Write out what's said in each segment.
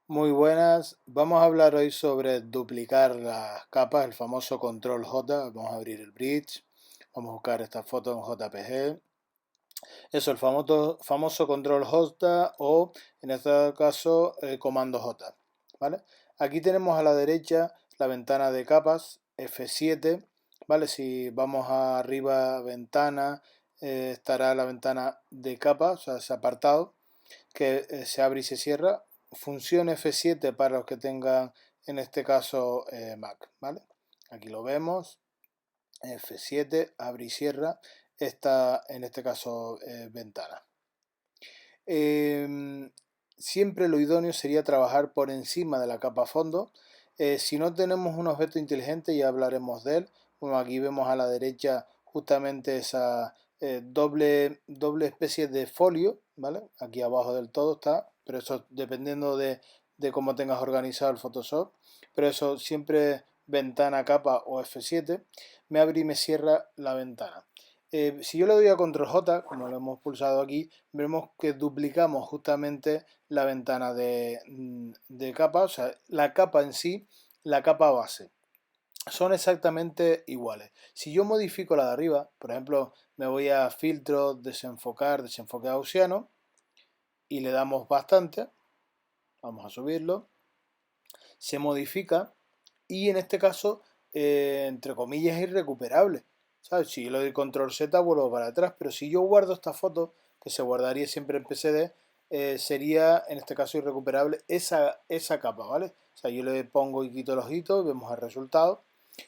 Muy buenas, vamos a hablar hoy sobre duplicar las capas, el famoso control J. Vamos a abrir el bridge, vamos a buscar esta foto en JPG. Eso, el famoso control J o en este caso comando J. ¿Vale? Aquí tenemos a la derecha la ventana de capas F7. ¿Vale? Si vamos arriba ventana, estará la ventana de capas, o sea, ese apartado que se abre y se cierra. Función F7 para los que tengan en este caso Mac, ¿vale? Aquí lo vemos, F7, abre y cierra esta en este caso ventana. Eh, Siempre lo idóneo sería trabajar por encima de la capa fondo. Si no tenemos un objeto inteligente, ya hablaremos de él. Bueno, aquí vemos a la derecha justamente esa doble especie de folio, ¿vale? Aquí abajo del todo está, pero eso dependiendo de cómo tengas organizado el Photoshop. Pero eso siempre ventana, capa o F7, me abre y me cierra la ventana. Si yo le doy a control J, como lo hemos pulsado aquí, vemos que duplicamos justamente la ventana de capa, o sea, la capa en sí, la capa base. Son exactamente iguales. Si yo modifico la de arriba, por ejemplo, me voy a filtro, desenfocar, desenfoque gaussiano, y le damos bastante, vamos a subirlo, se modifica y en este caso, entre comillas, es irrecuperable. ¿Sabes? Si yo le doy control Z vuelvo para atrás, pero si yo guardo esta foto, que se guardaría siempre en PSD, sería en este caso irrecuperable esa capa, ¿vale? O sea, yo le pongo y quito el ojito, vemos el resultado,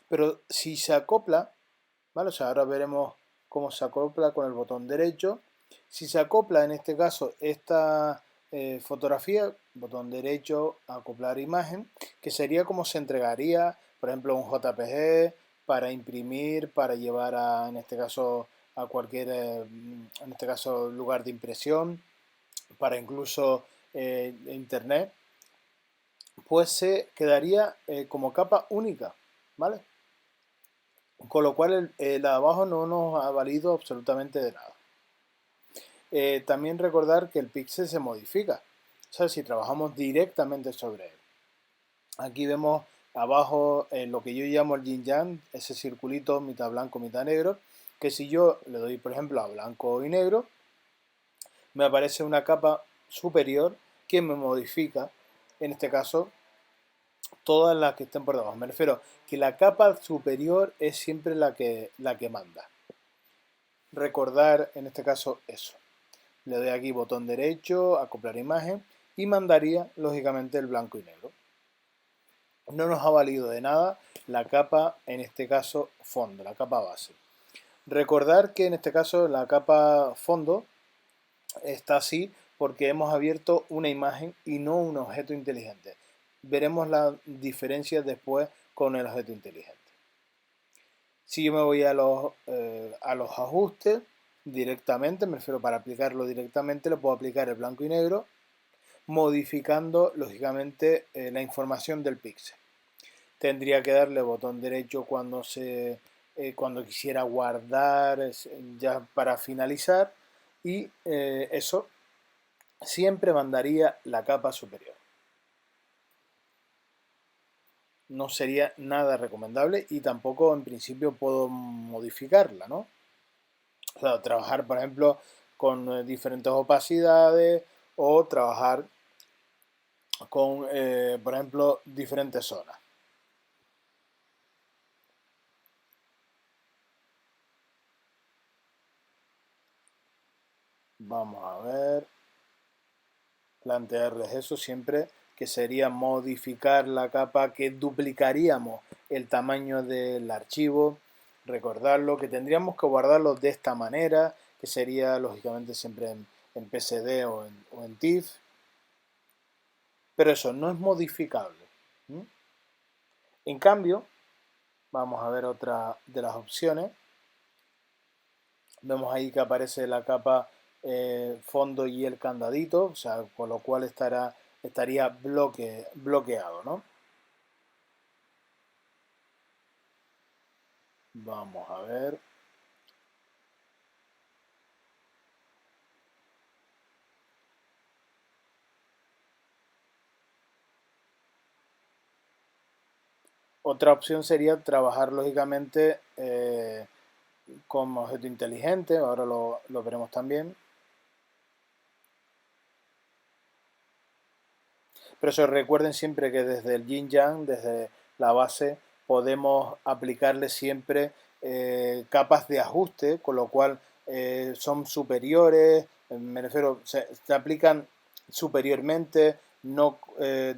pero si se acopla, ¿vale? O sea, ahora veremos cómo se acopla con el botón derecho. Si se acopla en este caso esta fotografía, botón derecho, acoplar imagen, que sería como se entregaría, por ejemplo, un JPG para imprimir, para llevar a, en este caso, a cualquier, en este caso, lugar de impresión, para incluso internet, pues se quedaría como capa única, ¿vale? Con lo cual el de abajo no nos ha valido absolutamente de nada. También recordar que el píxel se modifica, o sea, si trabajamos directamente sobre él. Aquí vemos abajo lo que yo llamo el yin yang, ese circulito mitad blanco, mitad negro, que si yo le doy, por ejemplo, a blanco y negro, me aparece una capa superior que me modifica, en este caso, todas las que estén por debajo. Me refiero que la capa superior es siempre la que manda. Recordar, en este caso, eso. Le doy aquí botón derecho, acoplar imagen y mandaría, lógicamente, el blanco y negro. No nos ha valido de nada la capa, en este caso, fondo, la capa base. Recordar que en este caso la capa fondo está así porque hemos abierto una imagen y no un objeto inteligente. Veremos la diferencia después con el objeto inteligente. Si yo me voy a los ajustes directamente, me refiero para aplicarlo directamente, le puedo aplicar el blanco y negro, modificando lógicamente la información del píxel. Tendría que darle botón derecho cuando quisiera guardar, ya para finalizar, y eso siempre mandaría la capa superior. No sería nada recomendable y tampoco en principio puedo modificarla, ¿no? O sea, trabajar, por ejemplo, con diferentes opacidades o trabajar con, por ejemplo, diferentes zonas. Vamos a ver, plantearles eso siempre, que sería modificar la capa, que duplicaríamos el tamaño del archivo, recordarlo, que tendríamos que guardarlo de esta manera, que sería lógicamente siempre en PSD o en TIFF, pero eso no es modificable. ¿Mm? En cambio, vamos a ver otra de las opciones. Vemos ahí que aparece la capa fondo y el candadito, o sea, con lo cual estaría bloqueado, ¿no? Vamos a ver. Otra opción sería trabajar lógicamente con objeto inteligente, ahora lo veremos también. Pero eso recuerden siempre que desde el yin yang, desde la base, podemos aplicarle siempre capas de ajuste, con lo cual son superiores, me refiero, se aplican superiormente, no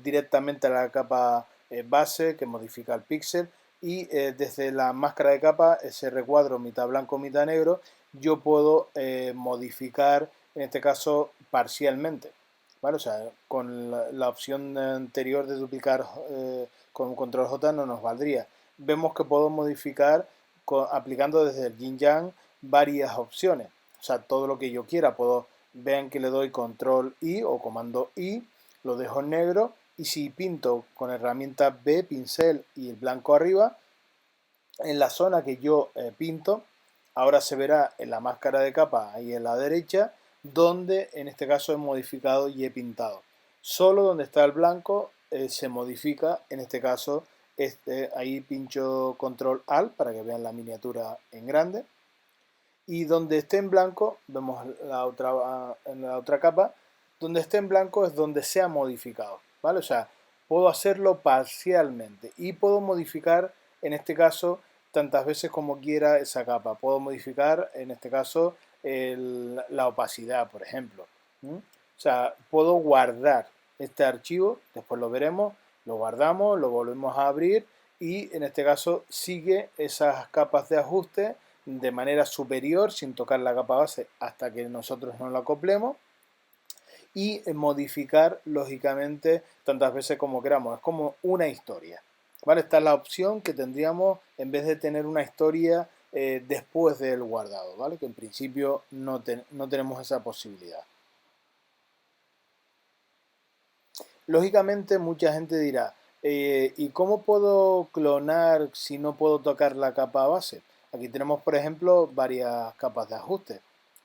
directamente a la capa base que modifica el píxel, y desde la máscara de capa, ese recuadro mitad blanco, mitad negro, yo puedo modificar, en este caso, parcialmente. ¿Vale? O sea, con la opción anterior de duplicar con control J no nos valdría. Vemos que puedo modificar aplicando desde el yin yang varias opciones. O sea, todo lo que yo quiera. Vean que le doy control I o comando I, lo dejo en negro y si pinto con herramienta B, pincel y el blanco arriba, en la zona que yo pinto, ahora se verá en la máscara de capa ahí en la derecha, donde en este caso he modificado y he pintado. Solo donde está el blanco se modifica, en este caso ahí pincho control alt para que vean la miniatura en grande. Y donde esté en blanco, vemos en la otra capa, donde esté en blanco es donde se ha modificado, ¿vale? O sea, puedo hacerlo parcialmente y puedo modificar, en este caso, tantas veces como quiera esa capa. Puedo modificar, en este caso, la opacidad, por ejemplo. ¿Mm? O sea, puedo guardar este archivo, después lo veremos, lo guardamos, lo volvemos a abrir y en este caso sigue esas capas de ajuste de manera superior sin tocar la capa base hasta que nosotros no la acoplemos y modificar lógicamente tantas veces como queramos. Es como una historia. ¿Vale? Esta es la opción que tendríamos en vez de tener una historia después del guardado, ¿vale? Que en principio no tenemos esa posibilidad. Lógicamente mucha gente dirá, ¿y cómo puedo clonar si no puedo tocar la capa base? Aquí tenemos, por ejemplo, varias capas de ajuste.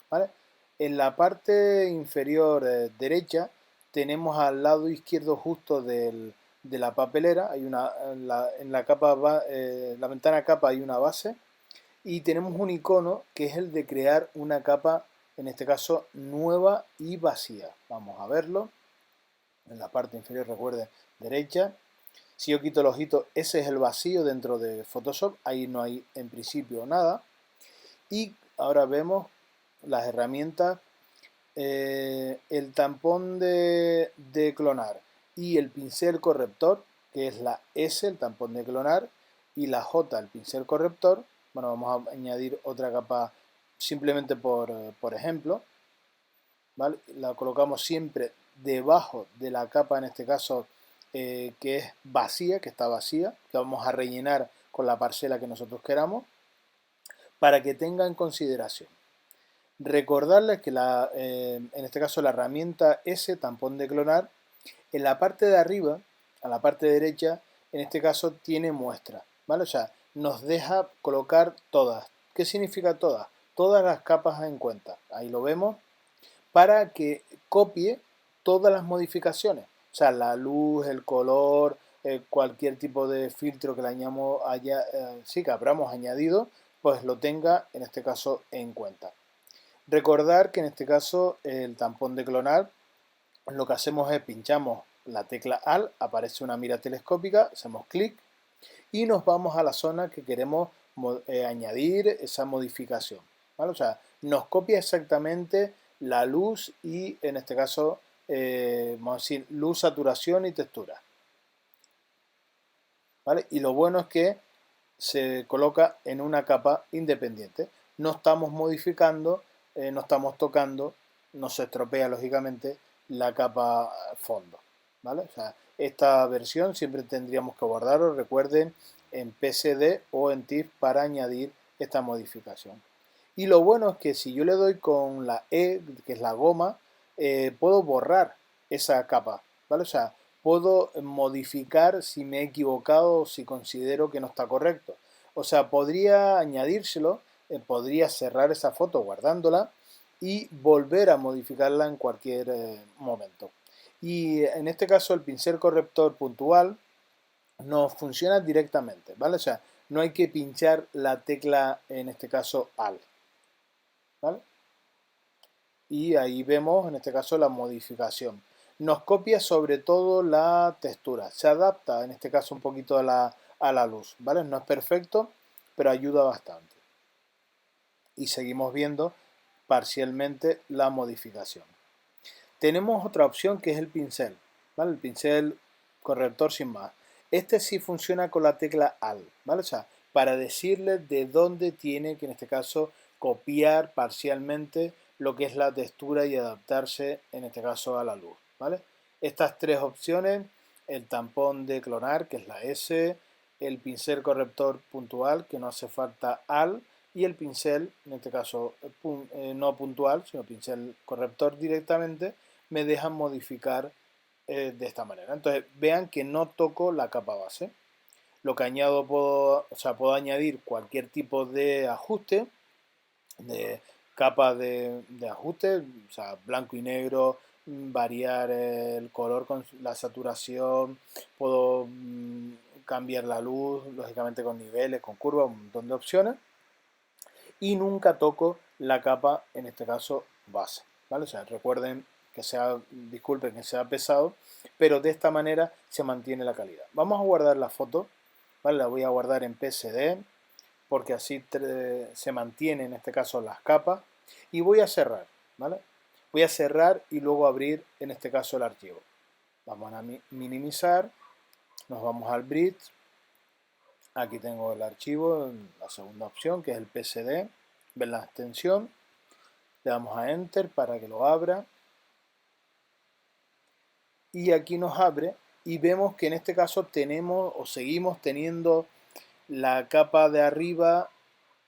¿Vale? En la parte inferior derecha tenemos al lado izquierdo justo de la papelera, hay en la capa, la ventana capa hay una base y tenemos un icono que es el de crear una capa, en este caso nueva y vacía. Vamos a verlo en la parte inferior, recuerden, derecha. Si yo quito el ojito, ese es el vacío dentro de Photoshop, ahí no hay en principio nada. Y ahora vemos las herramientas, el tampón de clonar y el pincel corrector, que es la S, el tampón de clonar, y la J, el pincel corrector. Bueno, vamos a añadir otra capa simplemente por ejemplo. ¿Vale? La colocamos siempre debajo de la capa, en este caso, que es vacía, que está vacía, que vamos a rellenar con la parcela que nosotros queramos, para que tenga en consideración. Recordarles que en este caso la herramienta S, tampón de clonar, en la parte de arriba, a la parte derecha, en este caso tiene muestra, ¿vale? O sea, nos deja colocar todas. ¿Qué significa todas? Todas las capas en cuenta. Ahí lo vemos, para que copie todas las modificaciones. O sea, la luz, el color, cualquier tipo de filtro que le sí, que habramos añadido, pues lo tenga en este caso en cuenta. Recordar que en este caso el tampón de clonar, lo que hacemos es pinchamos la tecla Alt, aparece una mira telescópica, hacemos clic y nos vamos a la zona que queremos añadir esa modificación. ¿Vale? O sea, nos copia exactamente la luz y en este caso, vamos a decir, luz, saturación y textura. ¿Vale? Y lo bueno es que se coloca en una capa independiente. No estamos modificando, no estamos tocando, no se estropea lógicamente la capa fondo. ¿Vale? O sea, esta versión siempre tendríamos que guardarlo, recuerden, en PSD o en TIFF para añadir esta modificación. Y lo bueno es que si yo le doy con la E, que es la goma, puedo borrar esa capa, ¿vale? O sea, puedo modificar si me he equivocado o si considero que no está correcto. O sea, podría añadírselo, podría cerrar esa foto guardándola y volver a modificarla en cualquier momento. Y en este caso el pincel corrector puntual nos funciona directamente, ¿vale? O sea, no hay que pinchar la tecla, en este caso, Alt, ¿vale? Y ahí vemos, en este caso, la modificación. Nos copia sobre todo la textura, se adapta, en este caso, un poquito a la luz, ¿vale? No es perfecto, pero ayuda bastante. Y seguimos viendo parcialmente la modificación. Tenemos otra opción que es el pincel, ¿vale? El pincel corrector sin más. Este sí funciona con la tecla Alt, ¿vale? O sea, para decirle de dónde tiene que en este caso copiar parcialmente lo que es la textura y adaptarse en este caso a la luz, ¿vale? Estas tres opciones, el tampón de clonar, que es la S, el pincel corrector puntual, que no hace falta Alt, y el pincel, en este caso no puntual, sino pincel corrector directamente, me dejan modificar de esta manera. Entonces vean que no toco la capa base. Lo que añado, puedo añadir cualquier tipo de ajuste, de capa de ajuste, o sea, blanco y negro, variar el color con la saturación, puedo cambiar la luz, lógicamente con niveles, con curvas, un montón de opciones. Y nunca toco la capa, en este caso, base, ¿vale? O sea, recuerden que sea, disculpen que sea pesado, pero de esta manera se mantiene la calidad. Vamos a guardar la foto, ¿vale? La voy a guardar en PSD, porque así se mantienen, en este caso, las capas. Y voy a cerrar, ¿vale? Voy a cerrar y luego abrir, en este caso, el archivo. Vamos a minimizar, nos vamos al bridge. Aquí tengo el archivo, la segunda opción, que es el PSD. Ven la extensión. Le damos a Enter para que lo abra. Y aquí nos abre y vemos que en este caso tenemos o seguimos teniendo la capa de arriba,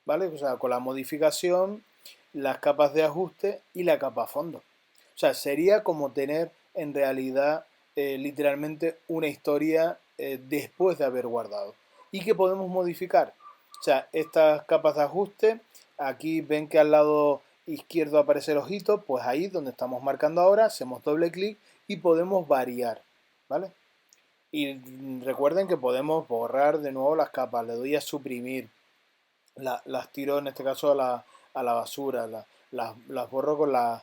¿vale? O sea, con la modificación, las capas de ajuste y la capa a fondo. O sea, sería como tener en realidad literalmente una historia después de haber guardado. ¿Y que podemos modificar? O sea, estas capas de ajuste, aquí ven que al lado izquierdo aparece el ojito, pues ahí donde estamos marcando ahora, hacemos doble clic y podemos variar, ¿vale? Y recuerden que podemos borrar de nuevo las capas, le doy a suprimir, las tiro en este caso a la basura, las borro con la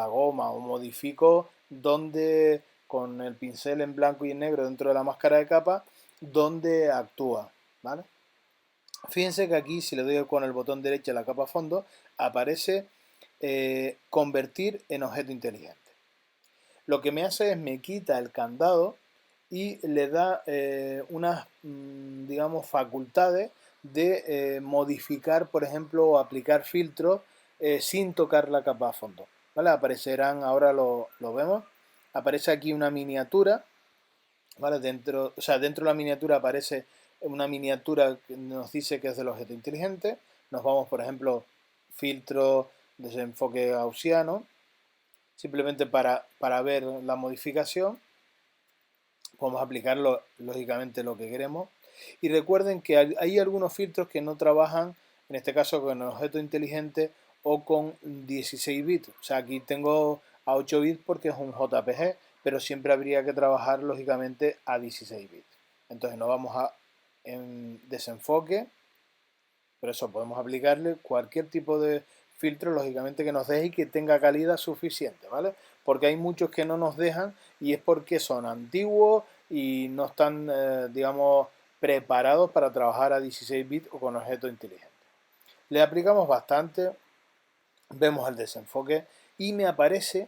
goma o modifico donde con el pincel en blanco y en negro dentro de la máscara de capa, donde actúa, ¿vale? Fíjense que aquí si le doy con el botón derecho a la capa fondo, aparece convertir en objeto inteligente. Lo que me hace es me quita el candado y le da unas, digamos, facultades de modificar, por ejemplo, o aplicar filtros sin tocar la capa a fondo. ¿Vale? Aparecerán, ahora lo vemos, aparece aquí una miniatura, ¿vale? Dentro, o sea, dentro de la miniatura aparece una miniatura que nos dice que es del objeto inteligente. Nos vamos, por ejemplo, filtro, desenfoque gaussiano, simplemente para ver la modificación. Podemos aplicarlo lógicamente lo que queremos. Y recuerden que hay algunos filtros que no trabajan, en este caso con el objeto inteligente o con 16 bits. O sea, aquí tengo a 8 bits porque es un JPG, pero siempre habría que trabajar lógicamente a 16 bits. Entonces nos vamos a en desenfoque, por eso podemos aplicarle cualquier tipo de filtro, lógicamente que nos deje y que tenga calidad suficiente, ¿vale? Porque hay muchos que no nos dejan y es porque son antiguos y no están, digamos, preparados para trabajar a 16 bits o con objetos inteligentes. Le aplicamos bastante, vemos el desenfoque y me aparece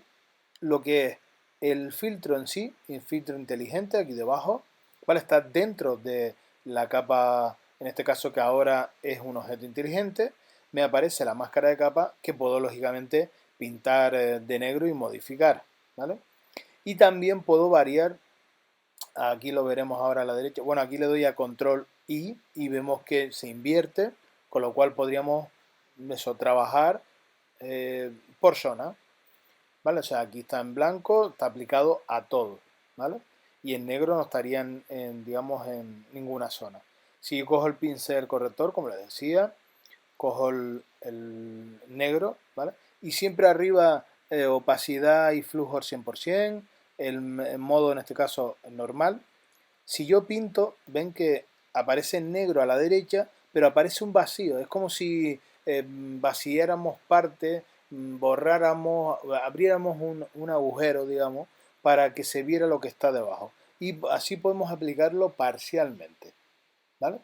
lo que es el filtro en sí, el filtro inteligente aquí debajo, ¿vale? Está dentro de la capa, en este caso que ahora es un objeto inteligente, me aparece la máscara de capa que puedo lógicamente pintar de negro y modificar, ¿vale? Y también puedo variar, aquí lo veremos ahora a la derecha, bueno, aquí le doy a control I y vemos que se invierte, con lo cual podríamos eso, trabajar por zona, ¿vale? O sea, aquí está en blanco, está aplicado a todo, ¿vale? Y en negro no estarían, digamos, en ninguna zona. Si yo cojo el pincel corrector, como les decía, cojo el negro, ¿vale? Y siempre arriba opacidad y flujo al 100%, el modo en este caso normal, Si yo pinto, ven que aparece en negro a la derecha, pero aparece un vacío. Es como si vaciáramos parte, borráramos, abriéramos un agujero, digamos, para que se viera lo que está debajo. Y así podemos aplicarlo parcialmente, ¿vale?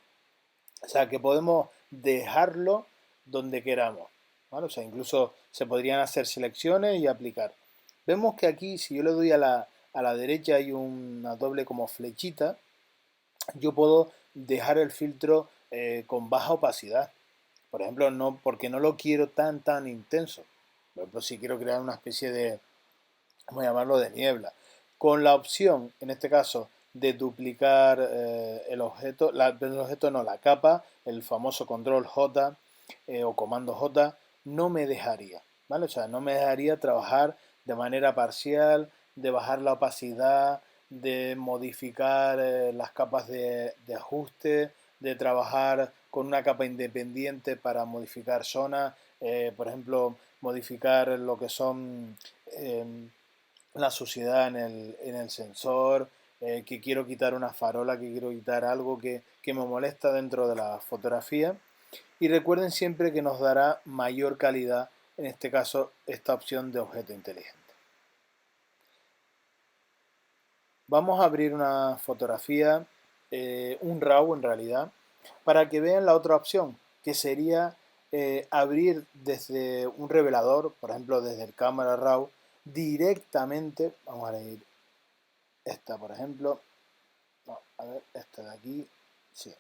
O sea, que podemos dejarlo donde queramos, ¿vale? O sea, incluso se podrían hacer selecciones y aplicar. Vemos que aquí, si yo le doy a la derecha, hay una doble como flechita, yo puedo dejar el filtro con baja opacidad. Por ejemplo, no, porque no lo quiero tan intenso. Por ejemplo, si quiero crear una especie de, vamos a llamarlo de niebla, con la opción, en este caso, de duplicar el objeto, el objeto no, la capa, el famoso control J o comando J, no me dejaría, ¿vale? O sea, no me dejaría trabajar de manera parcial, de bajar la opacidad, de modificar las capas de ajuste, de trabajar con una capa independiente para modificar zonas, por ejemplo, modificar lo que son eh, la suciedad en el sensor, que quiero quitar una farola, que quiero quitar algo que me molesta dentro de la fotografía. Y recuerden siempre que nos dará mayor calidad, en este caso, esta opción de objeto inteligente. Vamos a abrir una fotografía, un RAW en realidad, para que vean la otra opción, que sería abrir desde un revelador, por ejemplo desde el cámara RAW, directamente, vamos a ir esta por ejemplo, no, a ver, esta de aquí, sí,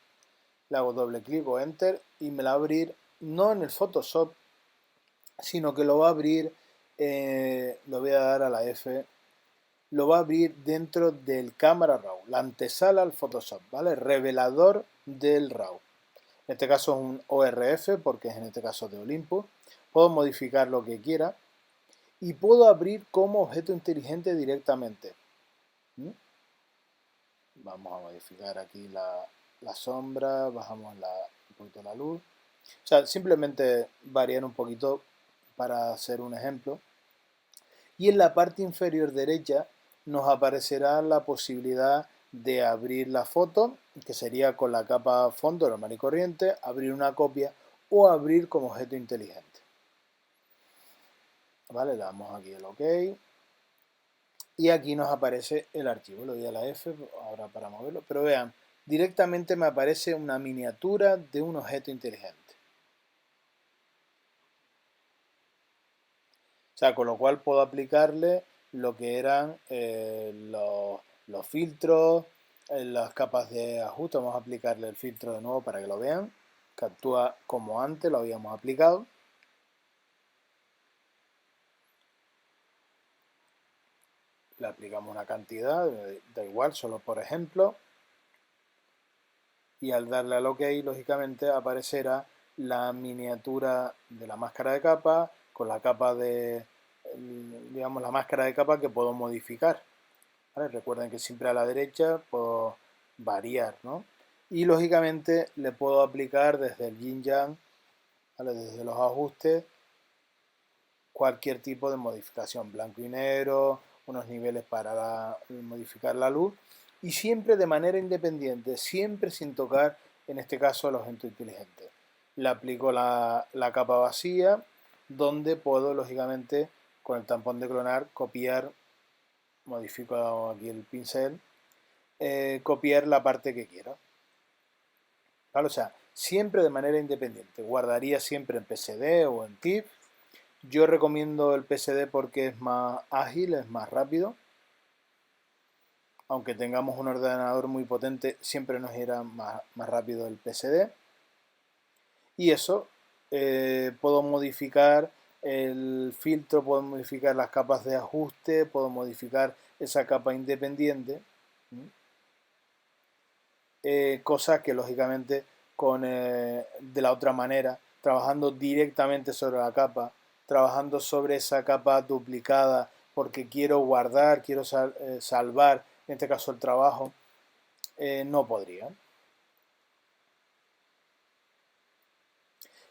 le hago doble clic o enter y me la va a abrir no en el Photoshop, sino que lo va a abrir, lo voy a dar a la F, lo va a abrir dentro del cámara RAW, la antesala al Photoshop, ¿vale? Revelador del RAW. En este caso es un ORF porque es en este caso de Olympus. Puedo modificar lo que quiera y puedo abrir como objeto inteligente directamente. ¿Mm? Vamos a modificar aquí la sombra, bajamos un poquito la luz. O sea, simplemente variar un poquito para hacer un ejemplo. Y en la parte inferior derecha nos aparecerá la posibilidad de abrir la foto, que sería con la capa fondo normal y corriente, abrir una copia o abrir como objeto inteligente. ¿Vale? Le damos aquí el OK. Y aquí nos aparece el archivo. Le doy a la F ahora para moverlo. Pero vean, directamente me aparece una miniatura de un objeto inteligente. O sea, con lo cual puedo aplicarle lo que eran los filtros, las capas de ajuste. Vamos a aplicarle el filtro de nuevo para que lo vean, que actúa como antes lo habíamos aplicado. Le aplicamos una cantidad, da igual, solo por ejemplo. Y al darle al OK, lógicamente aparecerá la miniatura de la máscara de capa con la capa de, digamos, la máscara de capa que puedo modificar. ¿Vale? Recuerden que siempre a la derecha puedo variar, ¿no? Y lógicamente le puedo aplicar desde el yin yang, ¿vale? Desde los ajustes, cualquier tipo de modificación, blanco y negro, unos niveles para modificar la luz y siempre de manera independiente, siempre sin tocar, en este caso, el objeto inteligente. Le aplico la capa vacía, donde puedo, lógicamente, con el tampón de clonar, copiar, modifico aquí el pincel, copiar la parte que quiero. ¿Vale? O sea, siempre de manera independiente. Guardaría siempre en PSD o en TIFF. Yo recomiendo el PSD porque es más ágil, es más rápido. Aunque tengamos un ordenador muy potente, siempre nos irá más rápido el PSD. Y eso, puedo modificar el filtro, puedo modificar las capas de ajuste, puedo modificar esa capa independiente. Cosa que lógicamente de la otra manera, trabajando directamente sobre la capa, trabajando sobre esa capa duplicada porque quiero guardar, quiero salvar, en este caso el trabajo, no podría.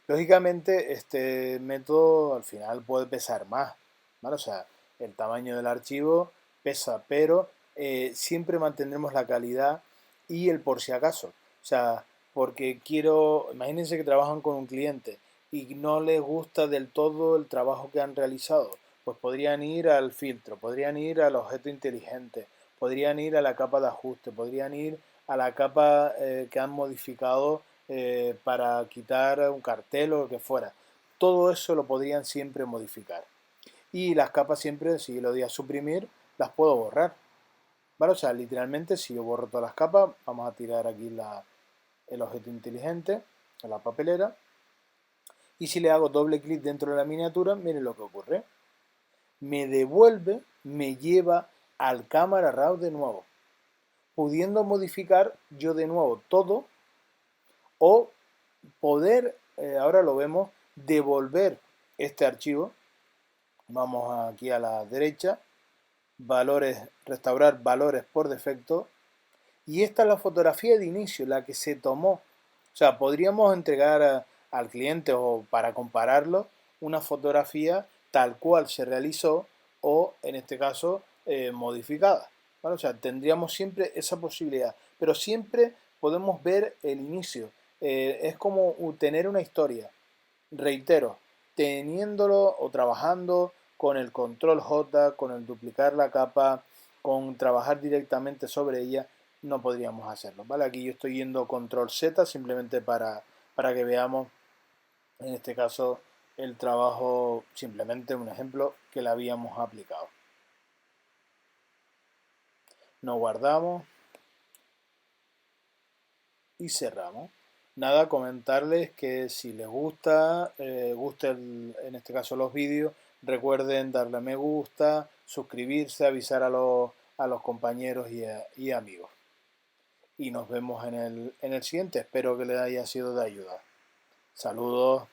Lógicamente este método al final puede pesar más, ¿vale? O sea, el tamaño del archivo pesa, pero siempre mantendremos la calidad y el por si acaso. O sea, porque quiero, imagínense que trabajan con un cliente y no les gusta del todo el trabajo que han realizado, pues podrían ir al filtro, podrían ir al objeto inteligente, podrían ir a la capa de ajuste, podrían ir a la capa que han modificado para quitar un cartel o lo que fuera. Todo eso lo podrían siempre modificar. Y las capas siempre, si lo doy a suprimir, las puedo borrar. ¿Vale? O sea, literalmente, si yo borro todas las capas, vamos a tirar aquí el objeto inteligente a la papelera. Y si le hago doble clic dentro de la miniatura, miren lo que ocurre. Me devuelve, me lleva al cámara raw de nuevo, pudiendo modificar yo de nuevo todo o poder, ahora lo vemos, devolver este archivo. Vamos aquí a la derecha, valores, restaurar valores por defecto. Y esta es la fotografía de inicio, la que se tomó. O sea, podríamos entregar al cliente o para compararlo una fotografía tal cual se realizó o en este caso modificada. ¿Vale? O sea, tendríamos siempre esa posibilidad, pero siempre podemos ver el inicio. Es como tener una historia. Reitero, teniéndolo o trabajando con el control J, con el duplicar la capa, con trabajar directamente sobre ella, no podríamos hacerlo, ¿vale? Aquí yo estoy yendo control Z simplemente para que veamos, en este caso, el trabajo, simplemente un ejemplo que le habíamos aplicado. Nos guardamos y cerramos. Nada, comentarles que si les gusta, en este caso los vídeos, recuerden darle a me gusta, suscribirse, avisar a los compañeros y amigos. Y nos vemos en el siguiente. Espero que les haya sido de ayuda. Saludos.